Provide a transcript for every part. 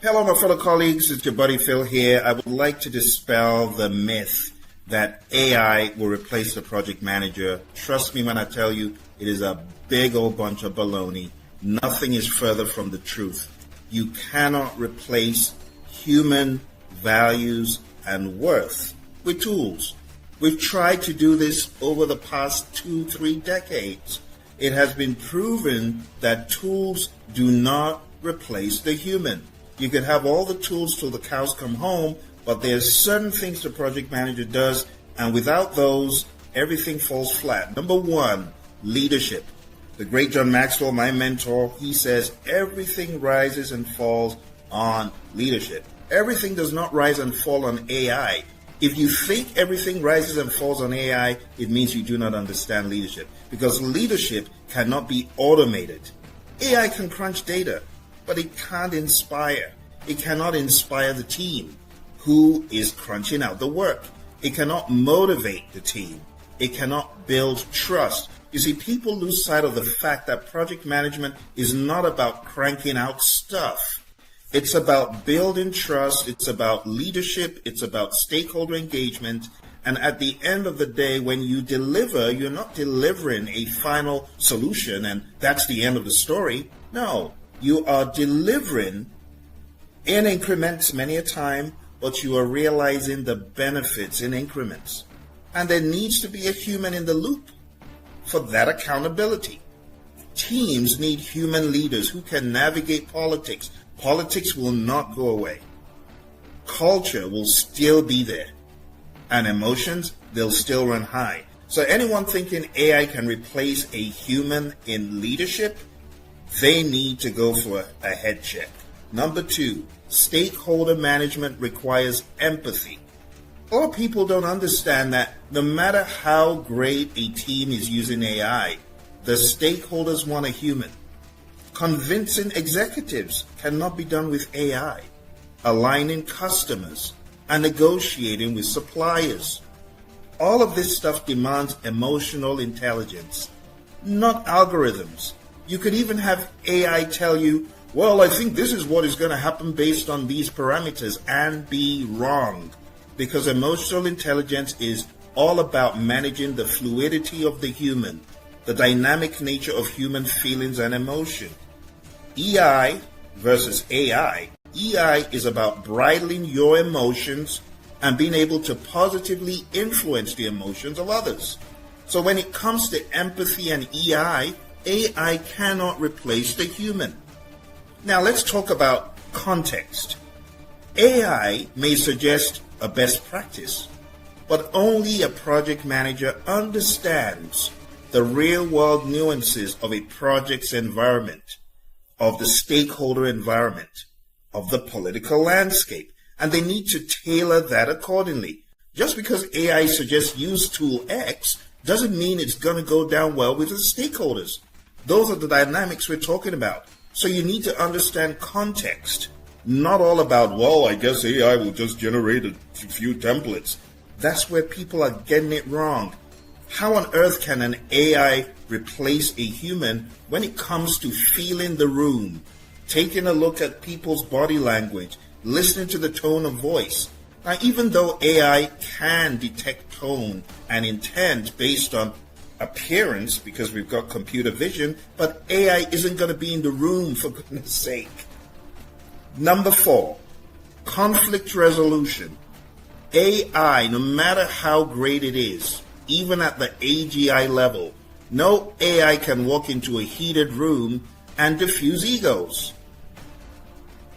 Hello, my fellow colleagues. It's your buddy Phil here. I would like to dispel the myth that AI will replace the project manager. Trust me when I tell you, it is a big old bunch of baloney. Nothing is further from the truth. You cannot replace human values and worth with tools. We've tried to do this over the past 2-3 decades. It has been proven that tools do not replace the human. You can have all the tools till the cows come home, but there's certain things the project manager does, and without those, everything falls flat. Number one, leadership. The great John Maxwell, my mentor, he says everything rises and falls on leadership. Everything does not rise and fall on AI. If you think everything rises and falls on AI, it means you do not understand leadership, because leadership cannot be automated. AI can crunch data, but it can't inspire. It cannot inspire the team who is crunching out the work. It cannot motivate the team. It cannot build trust. You see, people lose sight of the fact that project management is not about cranking out stuff. It's about building trust. It's about leadership. It's about stakeholder engagement. And at the end of the day, when you deliver, you're not delivering a final solution and that's the end of the story. No, you are delivering in increments many a time, but you are realizing the benefits in increments. And there needs to be a human in the loop for that accountability. Teams need human leaders who can navigate politics. Politics will not go away. Culture will still be there. And emotions, they'll still run high. So anyone thinking AI can replace a human in leadership, they need to go for a head check. Number two, stakeholder management requires empathy. A lot of people don't understand that no matter how great a team is using AI, the stakeholders want a human. Convincing executives cannot be done with AI. Aligning customers and negotiating with suppliers. All of this stuff demands emotional intelligence, not algorithms. You could even have AI tell you, well, I think this is what is going to happen based on these parameters, and be wrong. Because emotional intelligence is all about managing the fluidity of the human, the dynamic nature of human feelings and emotion. EI versus AI. EI is about bridling your emotions and being able to positively influence the emotions of others. So when it comes to empathy and AI cannot replace the human. Now let's talk about context. AI may suggest a best practice, but only a project manager understands the real-world nuances of a project's environment, of the stakeholder environment, of the political landscape, and they need to tailor that accordingly. Just because AI suggests use tool X doesn't mean it's going to go down well with the stakeholders. Those are the dynamics we're talking about. So you need to understand context. Not all about, well, I guess AI will just generate a few templates. That's where people are getting it wrong. How on earth can an AI replace a human when it comes to feeling the room, taking a look at people's body language, listening to the tone of voice? Now, even though AI can detect tone and intent based on appearance, because we've got computer vision, but AI isn't going to be in the room, for goodness sake. Number 4, conflict resolution. AI, no matter how great it is, even at the AGI level, no AI can walk into a heated room and diffuse egos.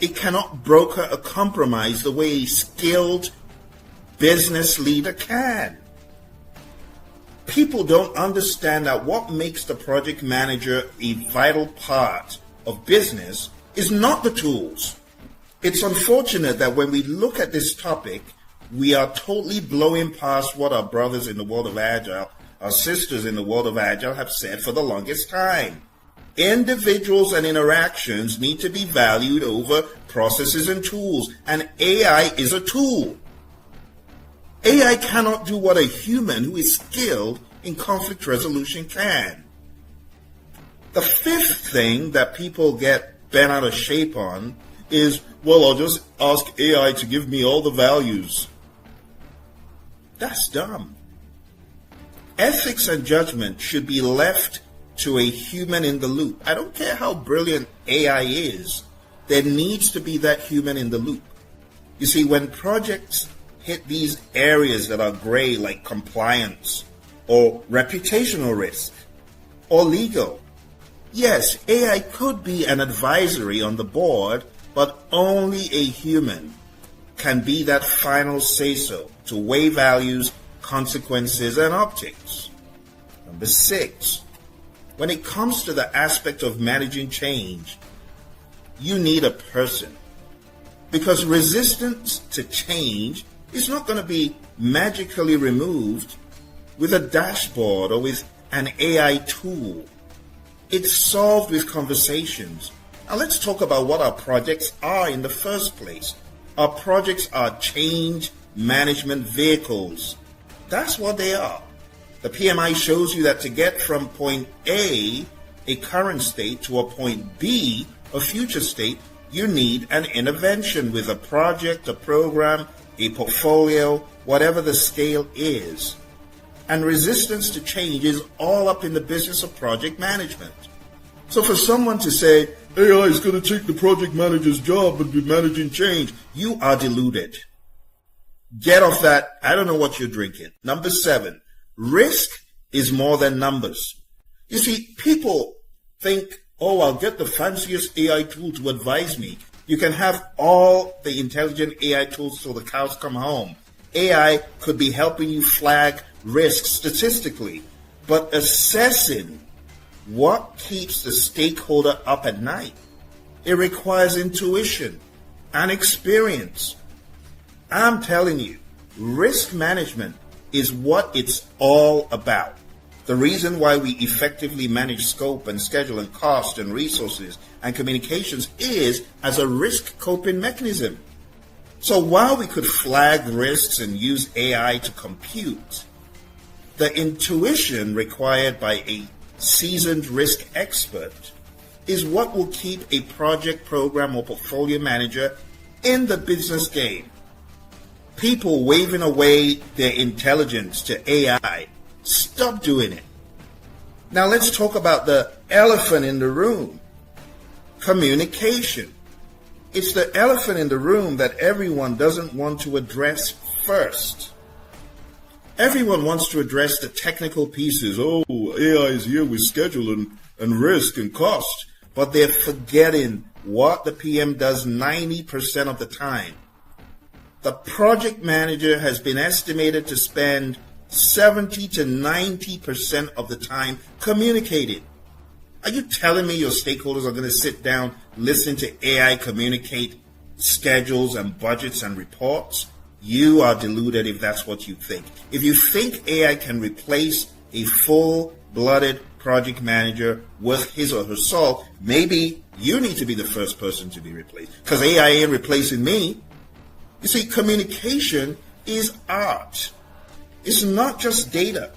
It cannot broker a compromise the way a skilled business leader can. People don't understand that what makes the project manager a vital part of business is not the tools. It's unfortunate that when we look at this topic, we are totally blowing past what our brothers in the world of Agile, our sisters in the world of Agile have said for the longest time. Individuals and interactions need to be valued over processes and tools, and AI is a tool. AI cannot do what a human who is skilled in conflict resolution can. The fifth thing that people get bent out of shape on is, well, I'll just ask AI to give me all the values. That's dumb. Ethics and judgment should be left to a human in the loop. I don't care how brilliant AI is, there needs to be that human in the loop. You see, when projects hit these areas that are gray, like compliance or reputational risk or legal, yes, AI could be an advisory on the board, but only a human can be that final say-so to weigh values, consequences, and optics. Number 6, when it comes to the aspect of managing change, you need a person. Because resistance to change is not going to be magically removed with a dashboard or with an AI tool. It's solved with conversations. Now let's talk about what our projects are in the first place. Our projects are change management vehicles. That's what they are. The PMI shows you that to get from point A, a current state, to a point B, a future state, you need an intervention with a project, a program, a portfolio, whatever the scale is. And resistance to change is all up in the business of project management. So for someone to say, AI is going to take the project manager's job and be managing change, you are deluded. Get off that. I don't know what you're drinking. Number 7, risk is more than numbers. You see, people think, oh, I'll get the fanciest AI tool to advise me. You can have all the intelligent AI tools till the cows come home. AI could be helping you flag risks statistically, but assessing what keeps the stakeholder up at night, it requires intuition and experience. I'm telling you, risk management is what it's all about. The reason why we effectively manage scope and schedule and cost and resources and communications is as a risk coping mechanism. So while we could flag risks and use AI to compute, the intuition required by a seasoned risk expert is what will keep a project, program, or portfolio manager in the business game. People waving away their intelligence to AI, stop doing it. Now let's talk about the elephant in the room. Communication. It's the elephant in the room that everyone doesn't want to address first. Everyone wants to address the technical pieces. Oh, AI is here with schedule and risk and cost. But they're forgetting what the PM does 90% of the time. The project manager has been estimated to spend 70 to 90% of the time communicating. Are you telling me your stakeholders are going to sit down, listen to AI communicate schedules and budgets and reports? You are deluded if that's what you think. If you think AI can replace a full-blooded project manager worth his or her salt, maybe you need to be the first person to be replaced. Because AI ain't replacing me. You see, communication is art. It's not just data.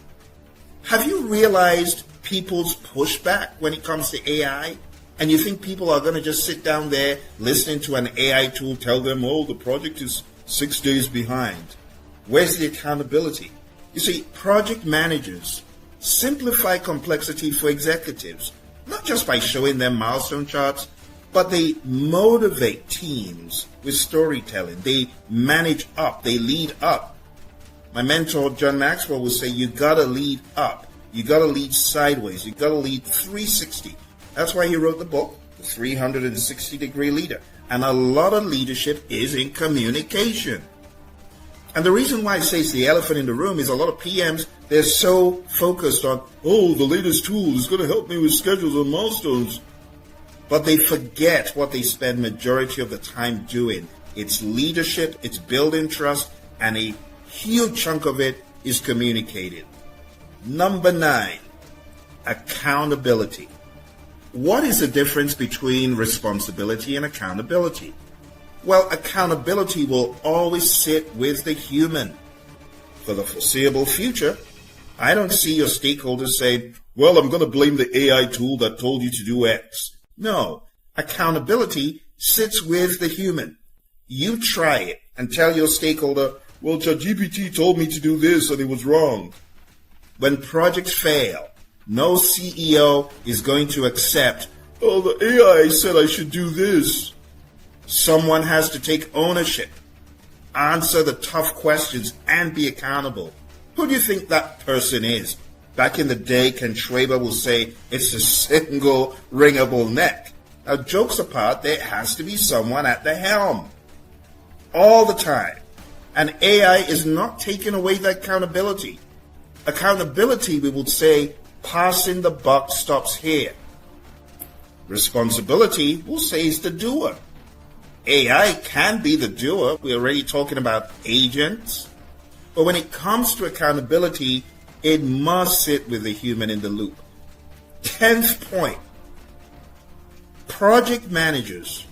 Have you realized people's pushback when it comes to AI? And you think people are going to just sit down there listening to an AI tool tell them, oh, the project is 6 days behind? Where's the accountability? You see, project managers simplify complexity for executives, not just by showing them milestone charts, but they motivate teams with storytelling. They manage up. They lead up. My mentor, John Maxwell, would say, you got to lead up. You got to lead sideways. You got to lead 360. That's why he wrote the book, The 360-Degree Leader. And a lot of leadership is in communication. And the reason why I say it's the elephant in the room is a lot of PMs, they're so focused on, oh, the latest tool is going to help me with schedules and milestones. But they forget what they spend majority of the time doing. It's leadership, it's building trust, and a huge chunk of it is communicated. Number 9, accountability. What is the difference between responsibility and accountability? Well, accountability will always sit with the human. For the foreseeable future, I don't see your stakeholders saying, well, I'm going to blame the AI tool that told you to do X. No, accountability sits with the human. You try it and tell your stakeholder, well, ChatGPT told me to do this and it was wrong. When projects fail, no CEO is going to accept, oh, the AI said I should do this. Someone has to take ownership, answer the tough questions, and be accountable. Who do you think that person is? Back in the day, Ken Schwaber will say, it's a single wringable neck. Now, jokes apart, there has to be someone at the helm. All the time. And AI is not taking away the accountability. Accountability, we would say, passing the buck stops here. Responsibility, we'll say, is the doer. AI can be the doer. We're already talking about agents. But when it comes to accountability, it must sit with the human in the loop. 10th point. Project managers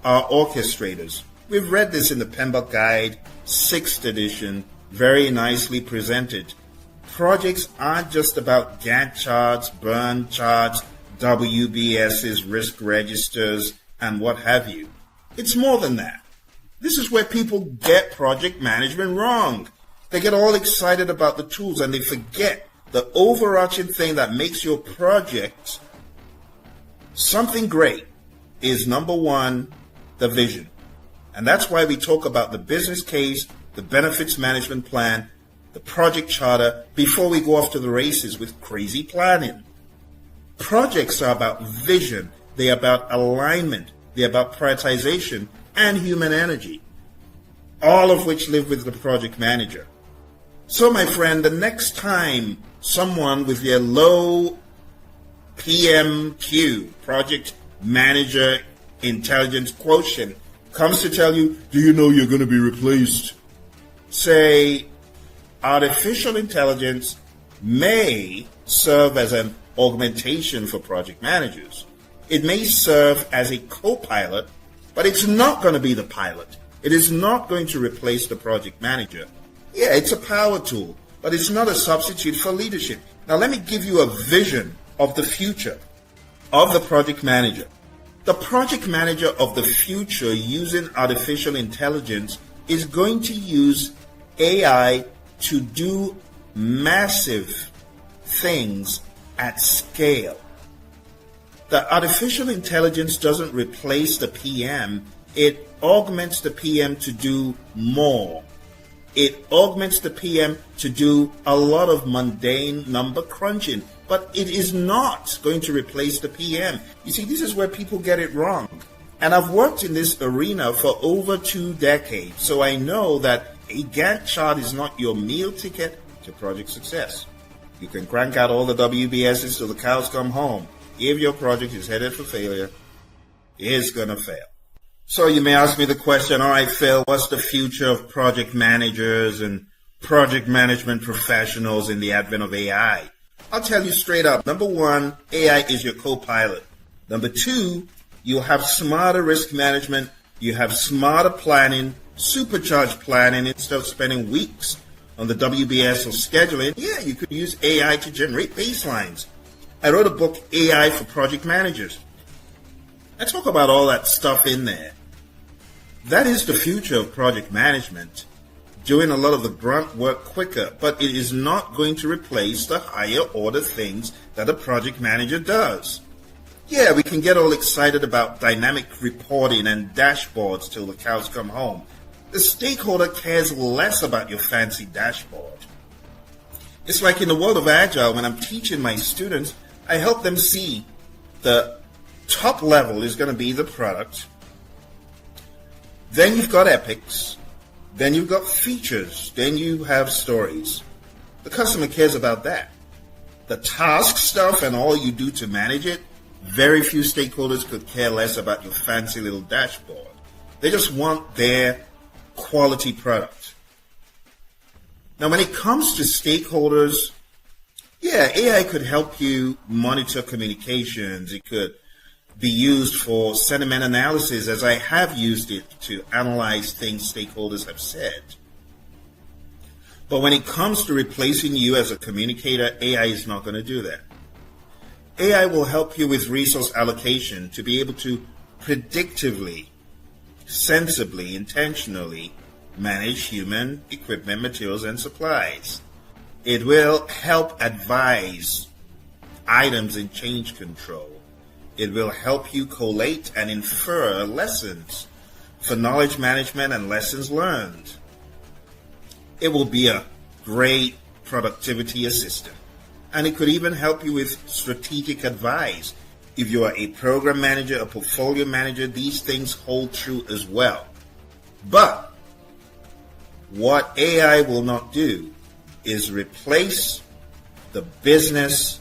are orchestrators. We've read this in the PMBOK Guide, 6th edition, very nicely presented. Projects aren't just about Gantt charts, burn charts, WBSs, risk registers, and what have you. It's more than that. This is where people get project management wrong. They get all excited about the tools and they forget the overarching thing that makes your project something great is, number one, the vision. And that's why we talk about the business case, the benefits management plan, the project charter, before we go off to the races with crazy planning. Projects are about vision. They're about alignment. They're about prioritization and human energy, all of which live with the project manager. So, my friend, the next time someone with their low PMQ, project manager intelligence quotient, comes to tell you, do you know you're going to be replaced? Say, artificial intelligence may serve as an augmentation for project managers. It may serve as a co-pilot, but it's not going to be the pilot. It is not going to replace the project manager. Yeah, it's a power tool, but it's not a substitute for leadership. Now, let me give you a vision of the future of the project manager. The project manager of the future using artificial intelligence is going to use AI to do massive things at scale. The artificial intelligence doesn't replace the PM. It augments the PM to do more. It augments the PM to do a lot of mundane number crunching, but it is not going to replace the PM. You see, this is where people get it wrong. And I've worked in this arena for over 2 decades, so I know that a Gantt chart is not your meal ticket to project success. You can crank out all the WBSs till the cows come home. If your project is headed for failure, it's going to fail. So you may ask me the question, all right, Phil, what's the future of project managers and project management professionals in the advent of AI? I'll tell you straight up. Number one, AI is your co-pilot. Number two, you'll have smarter risk management. You have smarter planning, supercharged planning. Instead of spending weeks on the WBS or scheduling, yeah, you could use AI to generate baselines. I wrote a book, AI for Project Managers. I talk about all that stuff in there. That is the future of project management, doing a lot of the grunt work quicker, but it is not going to replace the higher order things that a project manager does. Yeah, we can get all excited about dynamic reporting and dashboards till the cows come home. The stakeholder cares less about your fancy dashboard. It's like in the world of Agile, when I'm teaching my students, I help them see the top level is going to be the product. Then you've got epics. Then you've got features. Then you have stories. The customer cares about that. The task stuff and all you do to manage it, very few stakeholders could care less about your fancy little dashboard. They just want their quality product. Now, when it comes to stakeholders, yeah, AI could help you monitor communications. It could be used for sentiment analysis, as I have used it to analyze things stakeholders have said. But when it comes to replacing you as a communicator, AI is not going to do that. AI will help you with resource allocation to be able to predictively, sensibly, intentionally manage human equipment, materials, and supplies. It will help advise items in change control. It will help you collate and infer lessons for knowledge management and lessons learned. It will be a great productivity assistant. And it could even help you with strategic advice. If you are a program manager, a portfolio manager, these things hold true as well. But what AI will not do is replace the business,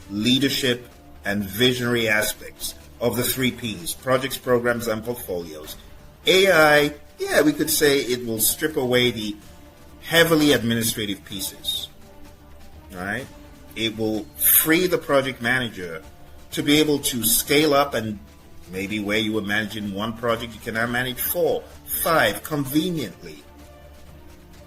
leadership, and visionary aspects of the 3 Ps, projects, programs, and portfolios. AI, we could say it will strip away the heavily administrative pieces, right? It will free the project manager to be able to scale up, and maybe where you were managing 1 project, you can now manage 4, 5 conveniently,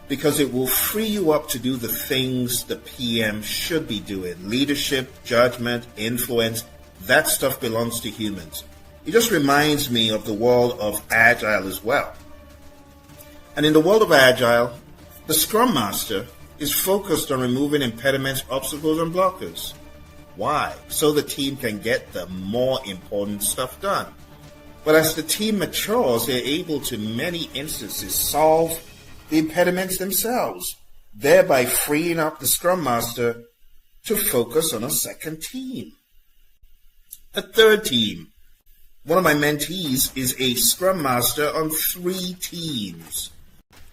because it will free you up to do the things the PM should be doing. Leadership, judgment, influence, that stuff belongs to humans. It just reminds me of the world of Agile as well. And in the world of Agile, the Scrum Master is focused on removing impediments, obstacles, and blockers. Why? So the team can get the more important stuff done. But as the team matures, they're able to, in many instances, solve the impediments themselves, thereby freeing up the Scrum Master to focus on a second team. A third team. One of my mentees is a Scrum Master on 3 teams.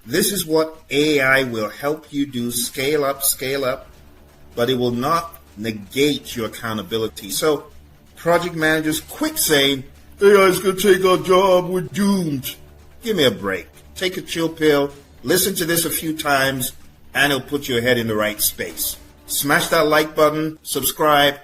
This is what AI will help you do, scale up, but it will not negate your accountability. So project managers quit saying, AI is going to take our job, we're doomed. Give me a break. Take a chill pill, listen to this a few times, and it'll put your head in the right space. Smash that like button, subscribe,